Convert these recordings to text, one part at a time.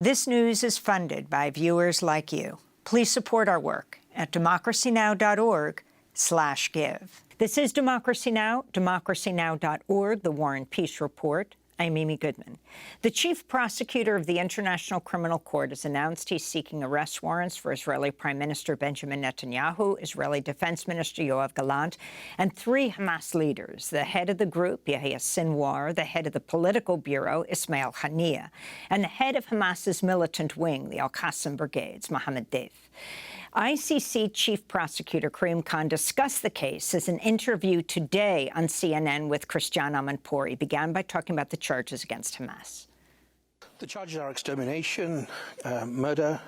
This news is funded by viewers like you. Please support our work at democracynow.org/give. This is Democracy Now!, democracynow.org, the War and Peace Report. I'm Amy Goodman. The chief prosecutor of the International Criminal Court has announced he's seeking arrest warrants for Israeli Prime Minister Benjamin Netanyahu, Israeli Defense Minister Yoav Gallant, and 3 Hamas leaders, the head of the group, Yahya Sinwar, the head of the political bureau, Ismail, Haniyeh, and the head of Hamas's militant wing, the Al-Qassam brigades, Mohammed, Deif. ICC Chief Prosecutor Karim Khan discussed the case as an interview today on CNN with Christiane Amanpour. He began by talking about the charges against Hamas. The charges are extermination, murder,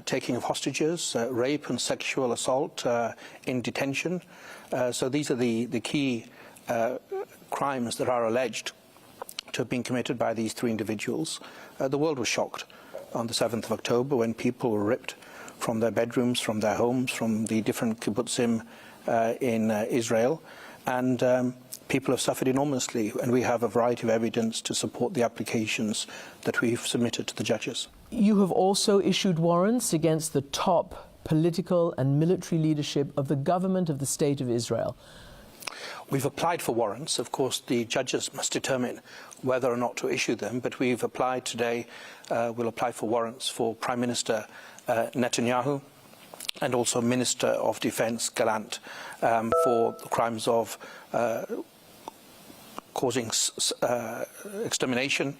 taking of hostages, rape and sexual assault in detention. So these are the key crimes that are alleged to have been committed by these 3 individuals. The world was shocked on the 7th of October when people were ripped from their bedrooms, from their homes, from the different kibbutzim in Israel. And people have suffered enormously, and we have a variety of evidence to support the applications that we've submitted to the judges. You have also issued warrants against the top political and military leadership of the government of the State of Israel. We've applied for warrants. Of course, the judges must determine whether or not to issue them, but we've applied today. We'll apply for warrants for Prime Minister Netanyahu and also Minister of Defense Gallant for the crimes of causing extermination,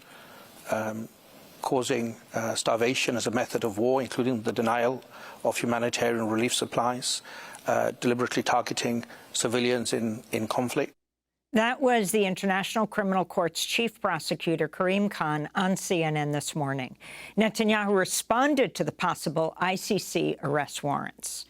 causing starvation as a method of war, including the denial of humanitarian relief supplies, deliberately targeting civilians in conflict. That was the International Criminal Court's chief prosecutor, Karim Khan, on CNN this morning. Netanyahu responded to the possible ICC arrest warrants.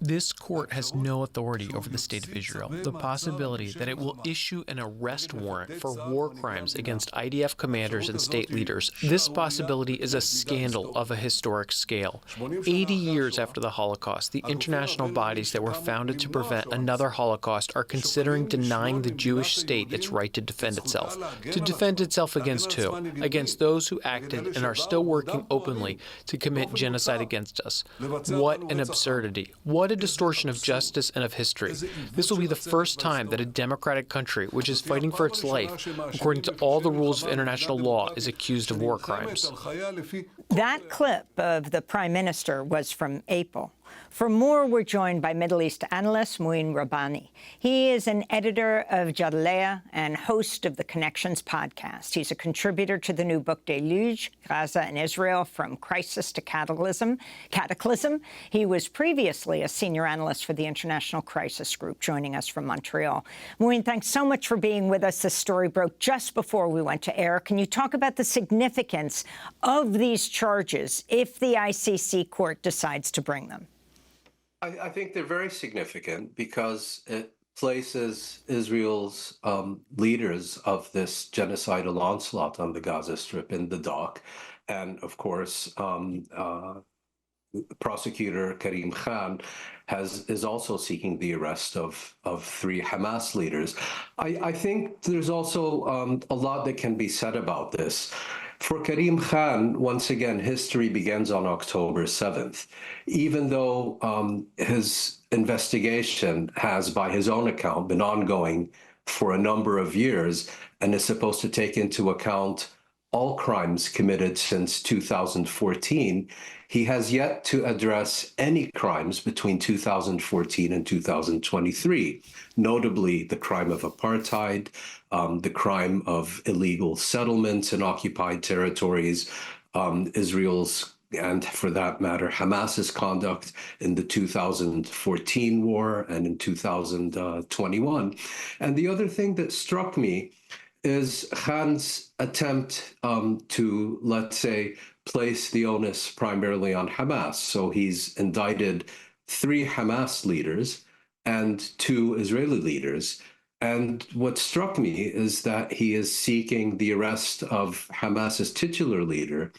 This court has no authority over the State of Israel. The possibility that it will issue an arrest warrant for war crimes against IDF commanders and state leaders, this possibility is a scandal of a historic scale. 80 years after the Holocaust, the international bodies that were founded to prevent another Holocaust are considering denying the Jewish state its right to defend itself. To defend itself against who? Against those who acted and are still working openly to commit genocide against us. What an absurdity. What a distortion of justice and of history. This will be the first time that a democratic country, which is fighting for its life, according to all the rules of international law, is accused of war crimes. That clip of the Prime Minister was from April. For more, we're joined by Middle East analyst Mouin Rabbani. He is an editor of Jadalea and host of the Connections podcast. He's a contributor to the new book Deluge, Gaza and Israel from Crisis to Cataclysm. He was previously a senior analyst for the International Crisis Group, joining us from Montreal. Mouin, thanks so much for being with us. This story broke just before we went to air. Can you talk about the significance of these charges if the ICC court decides to bring them? I think they're very significant because it places Israel's leaders of this genocidal onslaught on the Gaza Strip in the dock. And of course, prosecutor Karim Khan is also seeking the arrest of 3 Hamas leaders. I think there's also a lot that can be said about this. For Karim Khan, once again, history begins on October 7th. Even though his investigation has, by his own account, been ongoing for a number of years and is supposed to take into account all crimes committed since 2014, he has yet to address any crimes between 2014 and 2023, notably the crime of apartheid, the crime of illegal settlements in occupied territories, Israel's, and for that matter, Hamas's conduct in the 2014 war and in 2021. And the other thing that struck me is Khan's attempt to, let's say, place the onus primarily on Hamas. So he's indicted 3 Hamas leaders and 2 Israeli leaders. And what struck me is that he is seeking the arrest of Hamas's titular leader,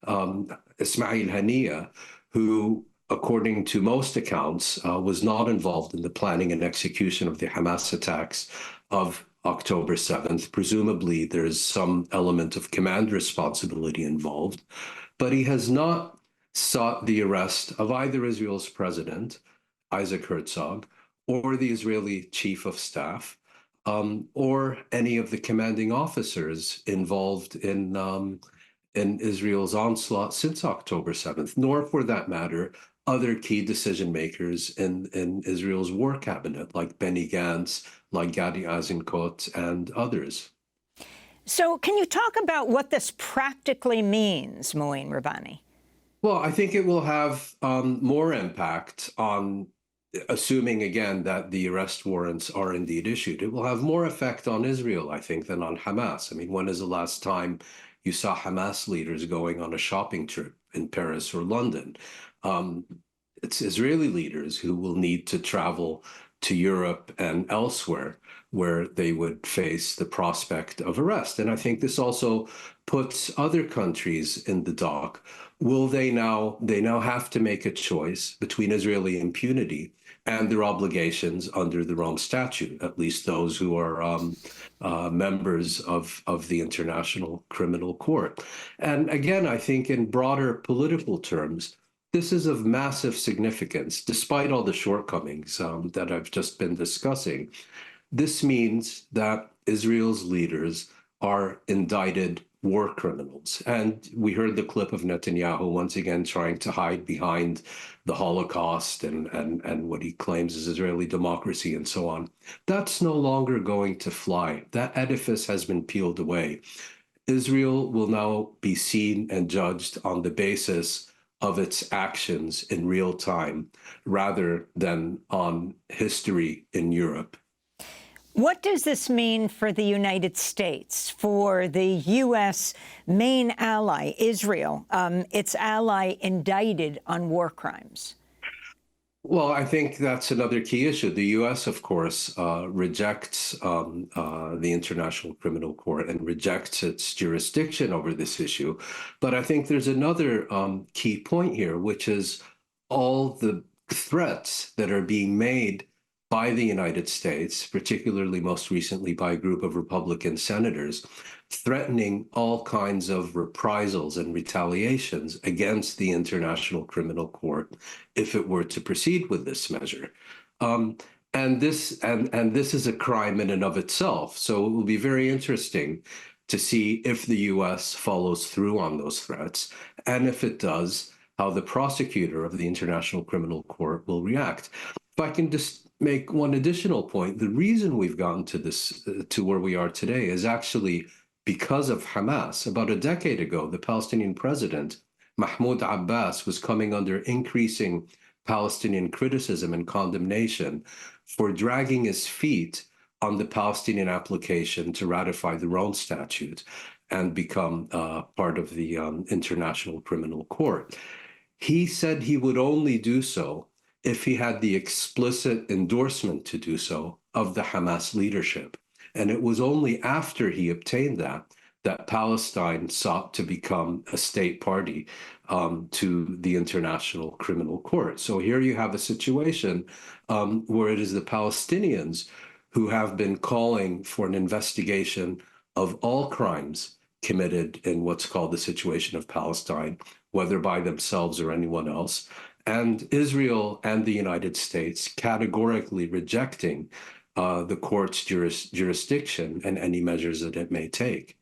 Ismail Haniyeh, who, according to most accounts, was not involved in the planning and execution of the Hamas attacks of October 7th. Presumably, there's some element of command responsibility involved, but he has not sought the arrest of either Israel's president, Isaac Herzog, or the Israeli chief of staff, or any of the commanding officers involved in Israel's onslaught since October 7th, nor, for that matter, other key decision makers in Israel's war cabinet, like Benny Gantz, like Gadi Eisenkot, and others. So can you talk about what this practically means, Mouin Rabbani? Well, I think it will have more impact on, assuming, again, that the arrest warrants are indeed issued. It will have more effect on Israel, I think, than on Hamas. I mean, when is the last time you saw Hamas leaders going on a shopping trip in Paris or London? It's Israeli leaders who will need to travel to Europe and elsewhere where they would face the prospect of arrest. And I think this also puts other countries in the dock. Will they now have to make a choice between Israeli impunity and their obligations under the Rome Statute, at least those who are members of the International Criminal Court. And again, I think in broader political terms, this is of massive significance, despite all the shortcomings that I've just been discussing. This means that Israel's leaders are indicted war criminals. And we heard the clip of Netanyahu once again trying to hide behind the Holocaust and what he claims is Israeli democracy and so on. That's no longer going to fly. That edifice has been peeled away. Israel will now be seen and judged on the basis of its actions in real time, rather than on history in Europe. What does this mean for the United States, for the U.S. main ally, Israel, its ally indicted on war crimes? Well, I think that's another key issue. The U.S., of course, rejects the International Criminal Court and rejects its jurisdiction over this issue. But I think there's another key point here, which is all the threats that are being made by the United States, particularly most recently by a group of Republican senators, threatening all kinds of reprisals and retaliations against the International Criminal Court if it were to proceed with this measure. And this is a crime in and of itself. So it will be very interesting to see if the U.S. follows through on those threats, and if it does, how the prosecutor of the International Criminal Court will react. If I can just make one additional point, the reason we've gotten to this, to where we are today, is actually because of Hamas. About a decade ago, the Palestinian president, Mahmoud Abbas, was coming under increasing Palestinian criticism and condemnation for dragging his feet on the Palestinian application to ratify the Rome Statute and become part of the International Criminal Court. He said he would only do so if he had the explicit endorsement to do so of the Hamas leadership. And it was only after he obtained that Palestine sought to become a state party to the International Criminal Court. So here you have a situation where it is the Palestinians who have been calling for an investigation of all crimes committed in what's called the situation of Palestine, whether by themselves or anyone else, and Israel and the United States categorically rejecting the court's jurisdiction and any measures that it may take.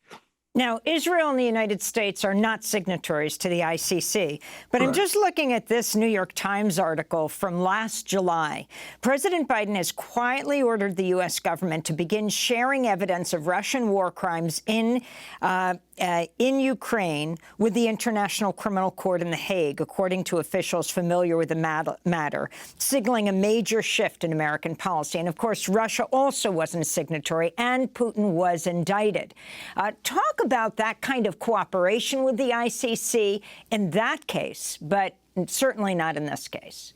Now, Israel and the United States are not signatories to the ICC, but Correct. I'm just looking at this New York Times article from last July. President Biden has quietly ordered the U.S. government to begin sharing evidence of Russian war crimes in Ukraine with the International Criminal Court in The Hague, according to officials familiar with the matter, signaling a major shift in American policy. And, of course, Russia also wasn't a signatory, and Putin was indicted. Talk about that kind of cooperation with the ICC in that case, but certainly not in this case.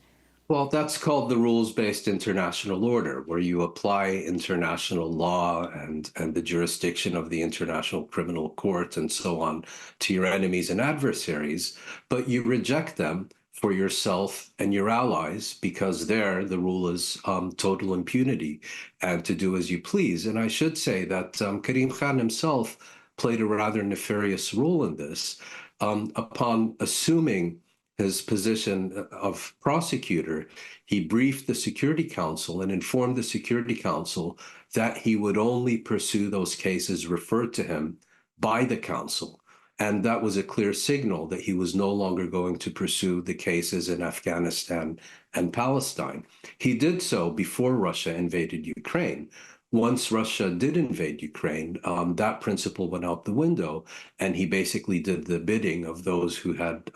Well, that's called the rules-based international order, where you apply international law and the jurisdiction of the International Criminal Court and so on to your enemies and adversaries, but you reject them for yourself and your allies, because there the rule is total impunity and to do as you please. And I should say that Karim Khan himself played a rather nefarious role in this. Upon assuming his position of prosecutor, he briefed the Security Council and informed the Security Council that he would only pursue those cases referred to him by the Council. And that was a clear signal that he was no longer going to pursue the cases in Afghanistan and Palestine. He did so before Russia invaded Ukraine. Once Russia did invade Ukraine, that principle went out the window, and he basically did the bidding of those who had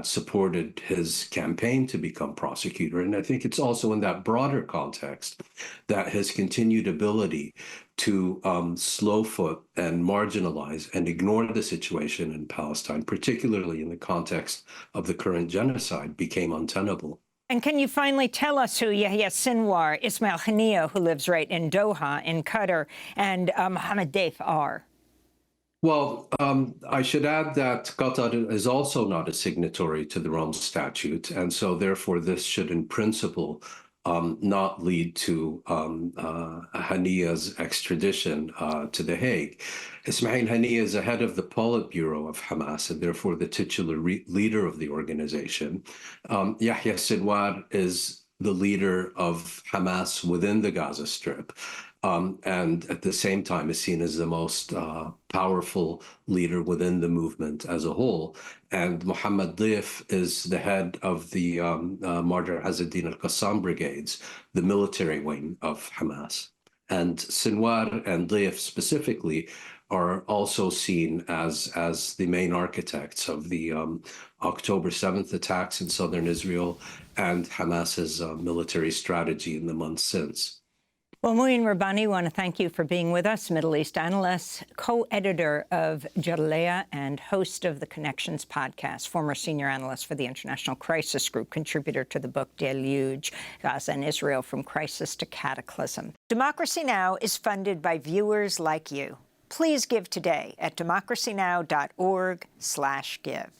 supported his campaign to become prosecutor. And I think it's also in that broader context that his continued ability to slowfoot and marginalize and ignore the situation in Palestine, particularly in the context of the current genocide, became untenable. And can you finally tell us who Yahya Sinwar, Ismail Haniyeh, who lives right in Doha, in Qatar, and Mohammed Deif are? Well, I should add that Qatar is also not a signatory to the Rome Statute, and so therefore this should, in principle, not lead to Haniyeh's extradition to The Hague. Ismail Haniyeh is the head of the Politburo of Hamas and therefore the titular leader of the organization. Yahya Sinwar is the leader of Hamas within the Gaza Strip, and at the same time is seen as the most powerful leader within the movement as a whole. And Mohammed Deif is the head of the Martyr Azz-ad-Din al-Qassam brigades, the military wing of Hamas. And Sinwar and Deif specifically are also seen as the main architects of the October 7th attacks in southern Israel and Hamas's military strategy in the months since. Well, Mouin Rabbani, I want to thank you for being with us, Middle East analyst, co-editor of Jalea and host of the Connections podcast, former senior analyst for the International Crisis Group, contributor to the book Deluge, Gaza and Israel from Crisis to Cataclysm. Democracy Now! Is funded by viewers like you. Please give today at democracynow.org/give.